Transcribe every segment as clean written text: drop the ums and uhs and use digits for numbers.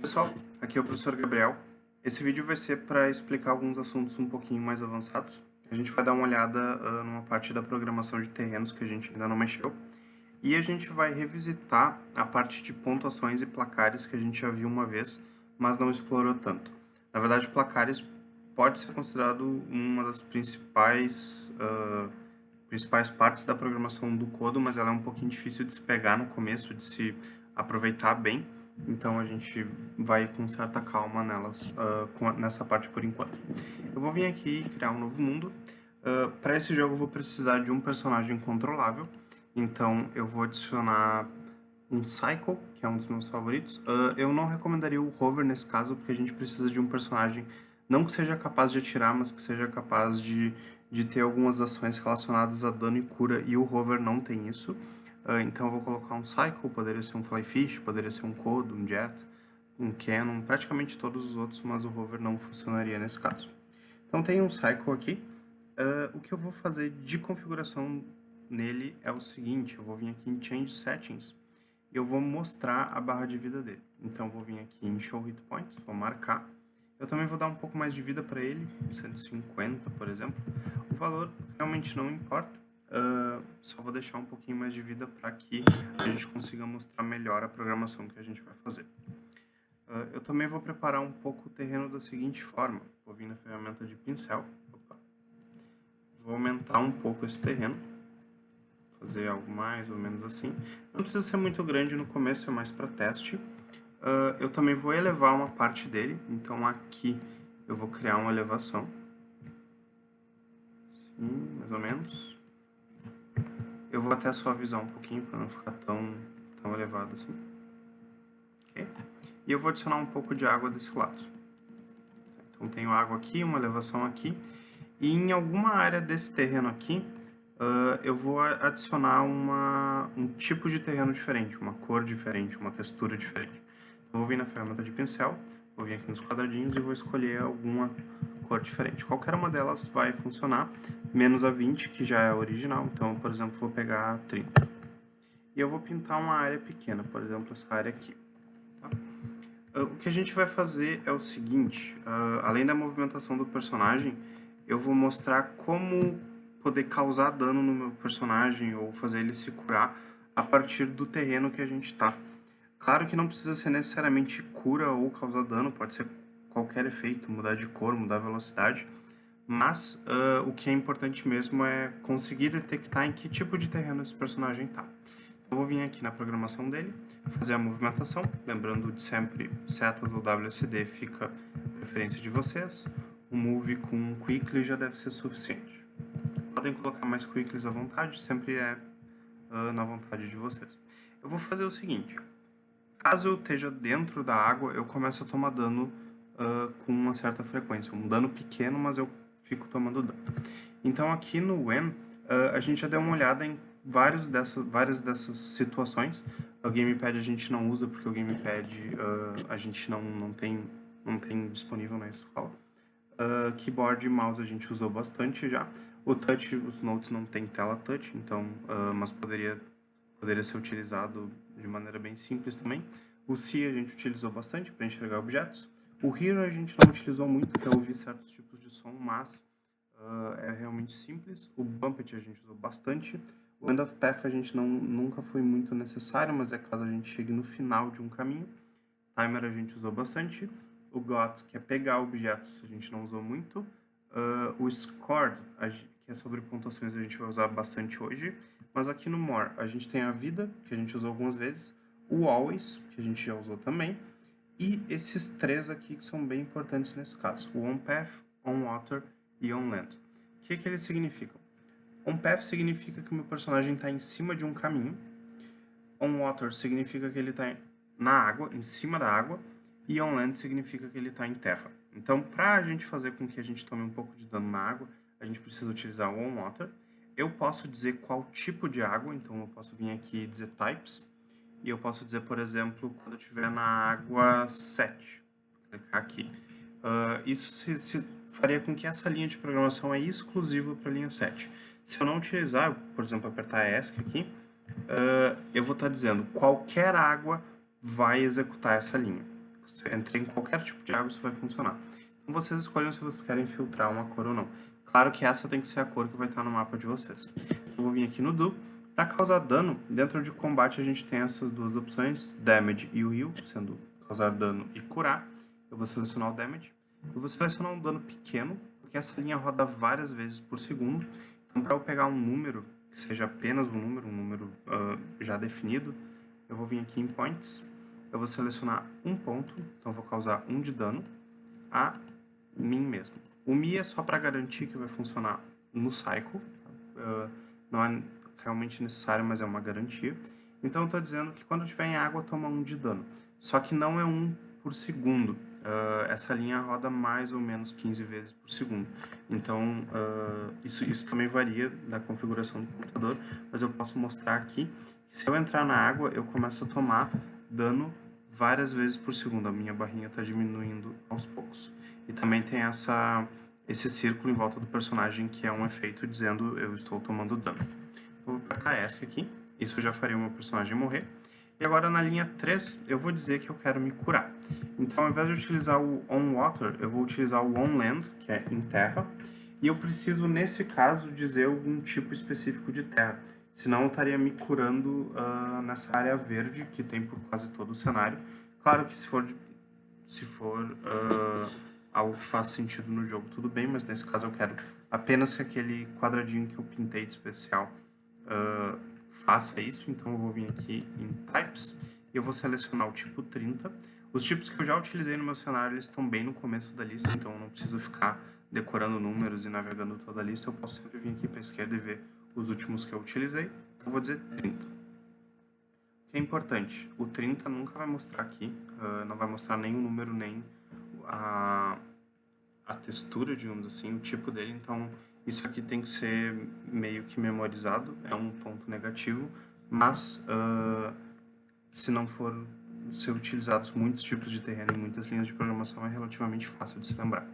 Pessoal, aqui é o professor Gabriel. Esse vídeo vai ser para explicar alguns assuntos um pouquinho mais avançados. A gente vai dar uma olhada numa parte da programação de terrenos que a gente ainda não mexeu. E a gente vai revisitar a parte de pontuações e placares que a gente já viu uma vez, mas não explorou tanto. Na verdade, placares pode ser considerado uma das principais partes da programação do Kodo, mas ela é um pouquinho difícil de se pegar no começo, de se aproveitar bem. Então a gente vai com certa calma nessa parte por enquanto. Eu vou vir aqui e criar um novo mundo. Para esse jogo eu vou precisar de um personagem controlável. Então eu vou adicionar um Cycle, que é um dos meus favoritos. Eu não recomendaria o Hover nesse caso, porque a gente precisa de um personagem não que seja capaz de atirar, mas que seja capaz de ter algumas ações relacionadas a dano e cura, e o Hover não tem isso. Então eu vou colocar um Cycle, poderia ser um Flyfish, poderia ser um Kodo, um Jet, um Cannon, praticamente todos os outros, mas o Hover não funcionaria nesse caso. Então tem um Cycle aqui. O que eu vou fazer de configuração nele é o seguinte: eu vou vir aqui em Change Settings e eu vou mostrar a barra de vida dele. Então eu vou vir aqui em Show Hit Points, vou marcar. Eu também vou dar um pouco mais de vida para ele, 150, por exemplo. O valor realmente não importa, só vou deixar um pouquinho mais de vida para que a gente consiga mostrar melhor a programação que a gente vai fazer. Eu também vou preparar um pouco o terreno da seguinte forma. Vou vir na ferramenta de pincel. Vou aumentar um pouco esse terreno. Fazer algo mais ou menos assim. Não precisa ser muito grande no começo, é mais para teste. Eu também vou elevar uma parte dele. Então aqui eu vou criar uma elevação. Assim, mais ou menos. Eu vou até suavizar um pouquinho para não ficar tão elevado assim. Okay? E eu vou adicionar um pouco de água desse lado. Então tenho água aqui, uma elevação aqui. E em alguma área desse terreno aqui, eu vou adicionar um tipo de terreno diferente, uma cor diferente, uma textura diferente. Então, vou vir na ferramenta de pincel, vou vir aqui nos quadradinhos e vou escolher alguma cor diferente. Qualquer uma delas vai funcionar, menos a 20, que já é original. Então, por exemplo, vou pegar 30. E eu vou pintar uma área pequena, por exemplo, essa área aqui. Tá? O que a gente vai fazer é o seguinte: além da movimentação do personagem, eu vou mostrar como poder causar dano no meu personagem ou fazer ele se curar a partir do terreno que a gente está. Claro que não precisa ser necessariamente cura ou causar dano, pode ser qualquer efeito, mudar de cor, mudar a velocidade, mas o que é importante mesmo é conseguir detectar em que tipo de terreno esse personagem está. Eu vou vir aqui na programação dele, fazer a movimentação, lembrando de sempre, setas ou WSD fica a preferência de vocês. O move com quickly já deve ser suficiente. Podem colocar mais quicklies à vontade, sempre é na vontade de vocês. Eu vou fazer o seguinte: caso eu esteja dentro da água, eu começo a tomar dano com uma certa frequência. Um dano pequeno, mas eu fico tomando dano. Então aqui no When, a gente já deu uma olhada em várias dessas situações. O Gamepad a gente não usa, porque o Gamepad a gente não tem disponível na escola. Keyboard e mouse a gente usou bastante já. O touch, os notes não tem tela touch, então, mas poderia ser utilizado de maneira bem simples também. O C a gente utilizou bastante para enxergar objetos. O Here a gente não utilizou muito, que é ouvir certos tipos de som, mas é realmente simples. O Bumpet a gente usou bastante. O End of Path a gente nunca foi muito necessário, mas é caso a gente chegue no final de um caminho. Timer a gente usou bastante. O Got, que é pegar objetos, a gente não usou muito. O Scored, que é sobre pontuações, a gente vai usar bastante hoje. Mas aqui no More, a gente tem a vida, que a gente usou algumas vezes. O Always, que a gente já usou também. E esses três aqui que são bem importantes nesse caso. O On-Path, On-Water e On-Land. O que eles significam? On-Path significa que o meu personagem está em cima de um caminho. On-Water significa que ele está na água, em cima da água. E On-Land significa que ele está em terra. Então, para a gente fazer com que a gente tome um pouco de dano na água, a gente precisa utilizar o On-Water. Eu posso dizer qual tipo de água, então eu posso vir aqui e dizer Types. E eu posso dizer, por exemplo, quando eu estiver na água 7. Vou clicar aqui. Isso se faria com que essa linha de programação é exclusiva para a linha 7. Se eu não utilizar, por exemplo, apertar ESC aqui, eu vou estar dizendo qualquer água vai executar essa linha. Entrei em qualquer tipo de água, isso vai funcionar. Então vocês escolhem se vocês querem filtrar uma cor ou não. Claro que essa tem que ser a cor que vai estar no mapa de vocês. Eu vou vir aqui no Do. Para causar dano, dentro de combate a gente tem essas duas opções, Damage e o Heal, sendo causar dano e curar. Eu vou selecionar o Damage. Eu vou selecionar um dano pequeno, porque essa linha roda várias vezes por segundo. Então, para eu pegar um número, que seja apenas um número já definido, eu vou vir aqui em Points. Eu vou selecionar um ponto, então eu vou causar 1 de dano a mim mesmo. O Mi é só para garantir que vai funcionar no Cycle. Não é realmente necessário, mas é uma garantia. Então eu estou dizendo que quando estiver em água, toma 1 de dano. Só que não é 1 por segundo. Essa linha roda mais ou menos 15 vezes por segundo. Então, isso também varia da configuração do computador, mas eu posso mostrar aqui que se eu entrar na água, eu começo a tomar dano várias vezes por segundo. A minha barrinha está diminuindo aos poucos. E também tem esse círculo em volta do personagem, que é um efeito dizendo eu estou tomando dano. Vou apertar ESC aqui. Isso já faria o meu personagem morrer. E agora na linha 3, eu vou dizer que eu quero me curar. Então, ao invés de utilizar o On Water, eu vou utilizar o On Land, que é em terra. E eu preciso, nesse caso, dizer algum tipo específico de terra. Senão eu estaria me curando nessa área verde, que tem por quase todo o cenário. Claro que se for algo que faz sentido no jogo, tudo bem, mas nesse caso eu quero apenas que aquele quadradinho que eu pintei de especial faça isso. Então eu vou vir aqui em Types e eu vou selecionar o tipo 30. Os tipos que eu já utilizei no meu cenário, eles estão bem no começo da lista, então eu não preciso ficar decorando números e navegando toda a lista. Eu posso sempre vir aqui para a esquerda e ver os últimos que eu utilizei. Eu vou dizer 30. O que é importante, o 30 nunca vai mostrar aqui, não vai mostrar nem o número, nem a textura, digamos assim, o tipo dele. Então, isso aqui tem que ser meio que memorizado, é um ponto negativo, mas se não for ser utilizados muitos tipos de terreno e muitas linhas de programação, é relativamente fácil de se lembrar.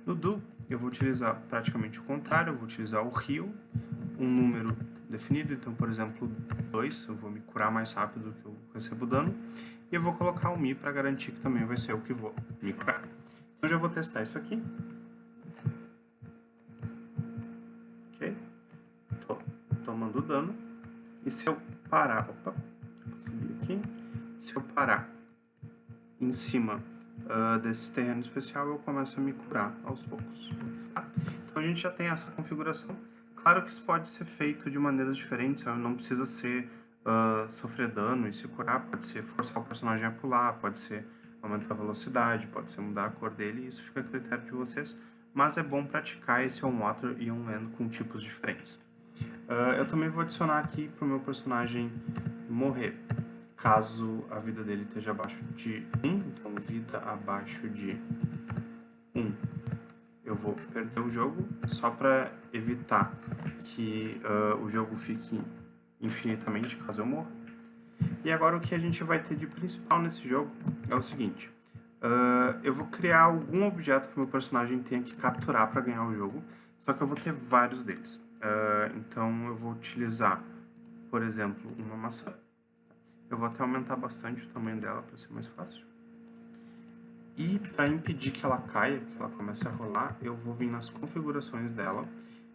No Do, eu vou utilizar praticamente o contrário, eu vou utilizar o Heal, um número definido, então, por exemplo, 2, eu vou me curar mais rápido que eu recebo dano, e eu vou colocar o Mi para garantir que também vai ser o que vou me curar. Então, eu já vou testar isso aqui. Ok? Tô tomando dano, e se eu parar, vou subir aqui, se eu parar em cima desse terreno especial, eu começo a me curar aos poucos. Tá? Então a gente já tem essa configuração. Claro que isso pode ser feito de maneiras diferentes, não precisa ser sofrer dano e se curar, pode ser forçar o personagem a pular, pode ser aumentar a velocidade, pode ser mudar a cor dele, isso fica a critério de vocês, mas é bom praticar esse On Water e On Land com tipos diferentes. Eu também vou adicionar aqui para o meu personagem morrer, caso a vida dele esteja abaixo de 1, então vida abaixo de 1. Eu vou perder o jogo só para evitar que o jogo fique infinitamente caso eu morra. E agora o que a gente vai ter de principal nesse jogo é o seguinte. Eu vou criar algum objeto que o meu personagem tenha que capturar para ganhar o jogo, só que eu vou ter vários deles. Então eu vou utilizar, por exemplo, uma maçã. Eu vou até aumentar bastante o tamanho dela para ser mais fácil. E para impedir que ela caia, que ela comece a rolar, eu vou vir nas configurações dela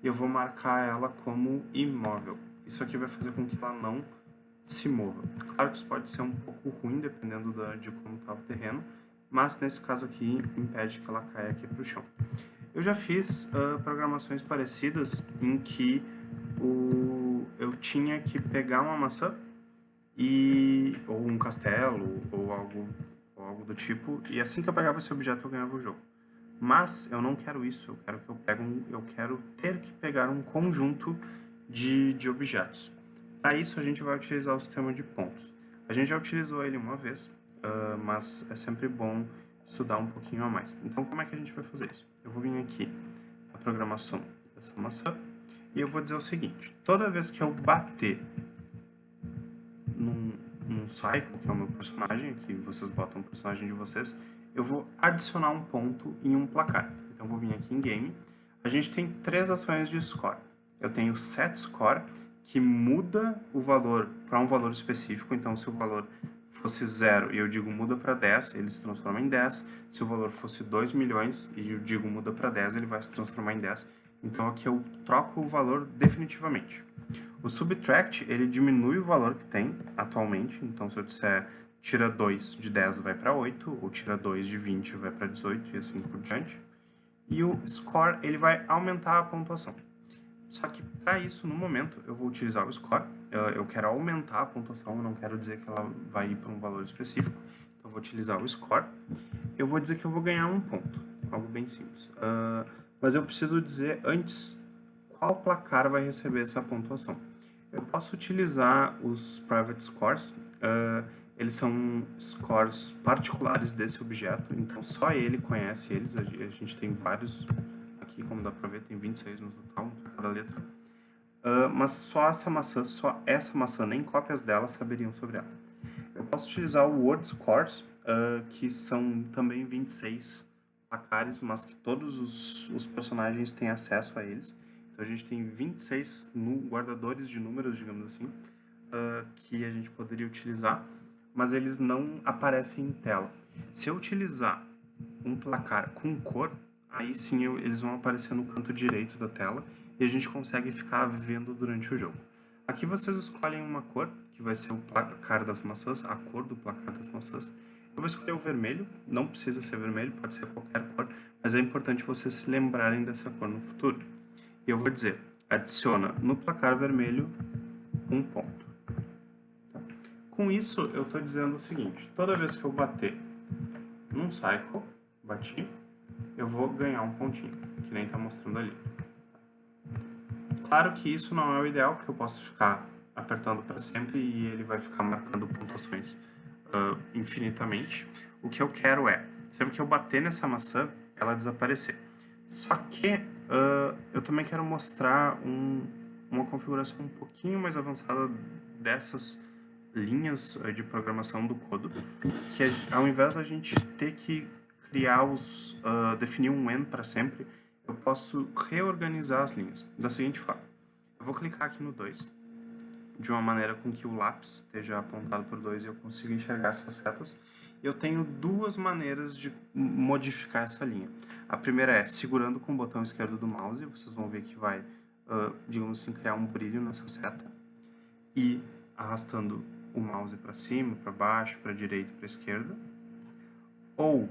e eu vou marcar ela como imóvel. Isso aqui vai fazer com que ela não se mova. Claro que isso pode ser um pouco ruim, dependendo de como está o terreno, mas nesse caso aqui impede que ela caia aqui para o chão. Eu já fiz programações parecidas em que eu tinha que pegar uma maçã ou um castelo ou algo do tipo, e assim que eu pegava esse objeto eu ganhava o jogo. Mas eu não quero isso, eu quero ter que pegar um conjunto de objetos. Para isso a gente vai utilizar o sistema de pontos. A gente já utilizou ele uma vez, mas é sempre bom estudar um pouquinho a mais. Então como é que a gente vai fazer isso? Eu vou vir aqui na programação dessa maçã e eu vou dizer o seguinte: toda vez que eu bater num cycle, que é o meu personagem, aqui vocês botam o personagem de vocês, eu vou adicionar um ponto em um placar. Então eu vou vir aqui em Game. A gente tem 3 ações de score. Eu tenho Set Score, que muda o valor para um valor específico. Então se o valor fosse 0 e eu digo muda para 10, ele se transforma em 10. Se o valor fosse 2 milhões e eu digo muda para 10, ele vai se transformar em 10. Então aqui eu troco o valor definitivamente. O subtract, ele diminui o valor que tem atualmente. Então se eu disser tira 2 de 10 vai para 8, ou tira 2 de 20 vai para 18 e assim por diante. E o score, ele vai aumentar a pontuação. Só que para isso, no momento, eu vou utilizar o score. Eu quero aumentar a pontuação, eu não quero dizer que ela vai ir para um valor específico. Então eu vou utilizar o score. Eu vou dizer que eu vou ganhar 1 ponto. Algo bem simples. Mas eu preciso dizer antes qual placar vai receber essa pontuação. Eu posso utilizar os private scores. Eles são scores particulares desse objeto, então só ele conhece eles. A gente tem vários aqui, como dá para ver, tem 26 no total, para cada letra. Mas só essa maçã, nem cópias dela saberiam sobre ela. Eu posso utilizar o word scores, que são também 26 placares, mas que todos os personagens têm acesso a eles. Então a gente tem 26 guardadores de números, digamos assim, que a gente poderia utilizar, mas eles não aparecem em tela. Se eu utilizar um placar com cor, aí sim eles vão aparecer no canto direito da tela e a gente consegue ficar vendo durante o jogo. Aqui vocês escolhem uma cor, que vai ser o placar das maçãs, a cor do placar das maçãs. Eu vou escolher o vermelho, não precisa ser vermelho, pode ser qualquer cor, mas é importante vocês se lembrarem dessa cor no futuro. E eu vou dizer, adiciona no placar vermelho 1 ponto. Com isso, eu estou dizendo o seguinte, toda vez que eu bater num cycle, bati, eu vou ganhar 1 pontinho, que nem está mostrando ali. Claro que isso não é o ideal, porque eu posso ficar apertando para sempre e ele vai ficar marcando pontuações infinitamente. O que eu quero é, sempre que eu bater nessa maçã, ela desaparecer. Só que eu também quero mostrar uma configuração um pouquinho mais avançada dessas linhas de programação do código, que ao invés da gente ter que criar definir um when para sempre, eu posso reorganizar as linhas da seguinte forma. Eu vou clicar aqui no 2, de uma maneira com que o lápis esteja apontado por 2 e eu consiga enxergar essas setas. Eu tenho duas maneiras de modificar essa linha. A primeira é segurando com o botão esquerdo do mouse, vocês vão ver que vai, digamos assim, criar um brilho nessa seta, e arrastando o mouse para cima, para baixo, para a direita e para a esquerda. Ou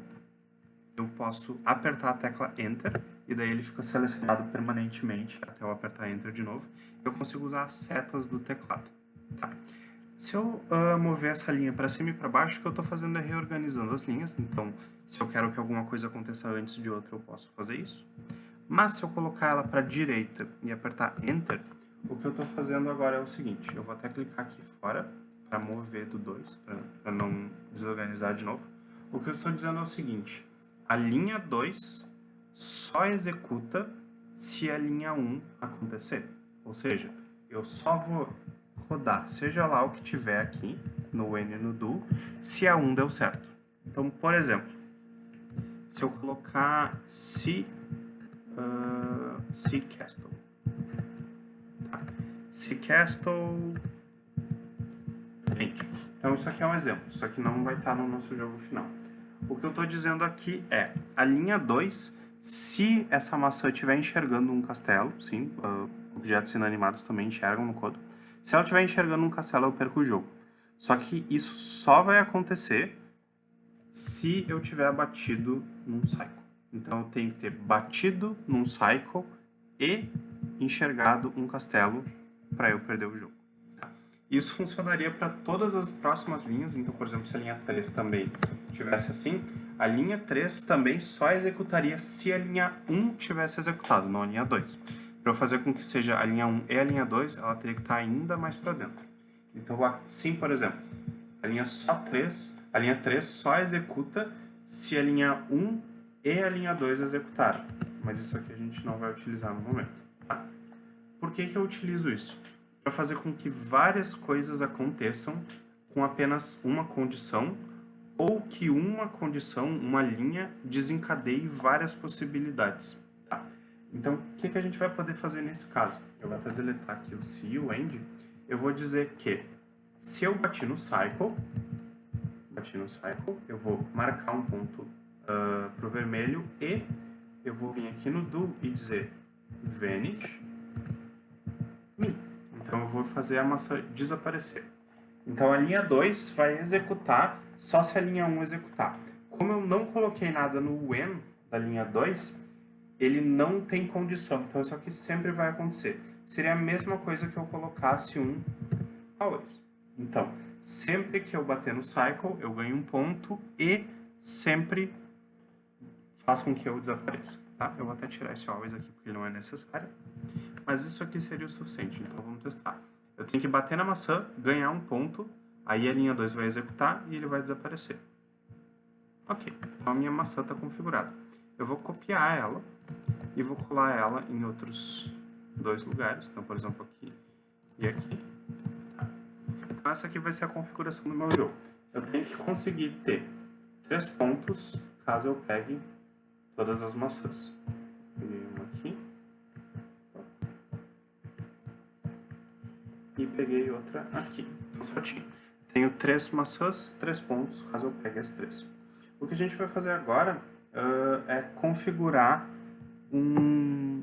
eu posso apertar a tecla Enter, e daí ele fica selecionado permanentemente até eu apertar Enter de novo. Eu consigo usar as setas do teclado. Tá? Se eu mover essa linha para cima e para baixo, o que eu estou fazendo é reorganizando as linhas. Então, se eu quero que alguma coisa aconteça antes de outra, eu posso fazer isso. Mas se eu colocar ela para a direita e apertar Enter, o que eu estou fazendo agora é o seguinte. Eu vou até clicar aqui fora para mover do 2, para não desorganizar de novo. O que eu estou dizendo é o seguinte. A linha 2 só executa se a linha 1 acontecer. Ou seja, eu só vou rodar, seja lá o que tiver aqui, no when e no do, se a 1 deu certo. Então, por exemplo, se eu colocar C Castle. Tá. C Castle... Gente, então isso aqui é um exemplo, isso aqui não vai estar no nosso jogo final. O que eu estou dizendo aqui é, a linha 2, se essa maçã estiver enxergando um castelo, sim, objetos inanimados também enxergam no código, se ela estiver enxergando um castelo, eu perco o jogo. Só que isso só vai acontecer se eu tiver batido num cycle. Então eu tenho que ter batido num cycle e enxergado um castelo para eu perder o jogo. Isso funcionaria para todas as próximas linhas, então, por exemplo, se a linha 3 também tivesse assim, a linha 3 também só executaria se a linha 1 tivesse executado, não a linha 2. Para eu fazer com que seja a linha 1 e a linha 2, ela teria que estar ainda mais para dentro. Então, assim, por exemplo, a linha 3 só executa se a linha 1 e a linha 2 executarem. Mas isso aqui a gente não vai utilizar no momento. Tá? Por que eu utilizo isso? Para fazer com que várias coisas aconteçam com apenas uma condição, ou que uma condição, uma linha, desencadeie várias possibilidades. Tá? Então, o que a gente vai poder fazer nesse caso? Eu vou até deletar aqui o se e o end. Eu vou dizer que, se eu bati no cycle, bati no cycle, eu vou marcar um ponto para o vermelho e eu vou vir aqui no do e dizer vanish me. Então eu vou fazer a maçã desaparecer. Então a linha 2 vai executar só se a linha 1 executar. Como eu não coloquei nada no when da linha 2, ele não tem condição. Então isso aqui sempre vai acontecer. Seria a mesma coisa que eu colocasse um always. Então, sempre que eu bater no cycle, eu ganho um ponto e sempre faz com que eu desapareça. Tá? Eu vou até tirar esse always aqui porque ele não é necessário. Mas isso aqui seria o suficiente, então vamos testar. Eu tenho que bater na maçã, ganhar um ponto, aí a linha 2 vai executar e ele vai desaparecer. Ok, então a minha maçã está configurada. Eu vou copiar ela e vou colar ela em outros 2 lugares. Então, por exemplo, aqui e aqui. Tá. Então essa aqui vai ser a configuração do meu jogo. Eu tenho que conseguir ter 3 pontos caso eu pegue todas as maçãs. Peguei uma aqui. E peguei outra aqui. Então, certinho. Tenho 3 maçãs, 3 pontos, caso eu pegue as 3. O que a gente vai fazer agora é configurar um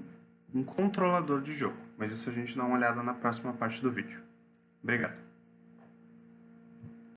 controlador de jogo. Mas isso a gente dá uma olhada na próxima parte do vídeo. Obrigado.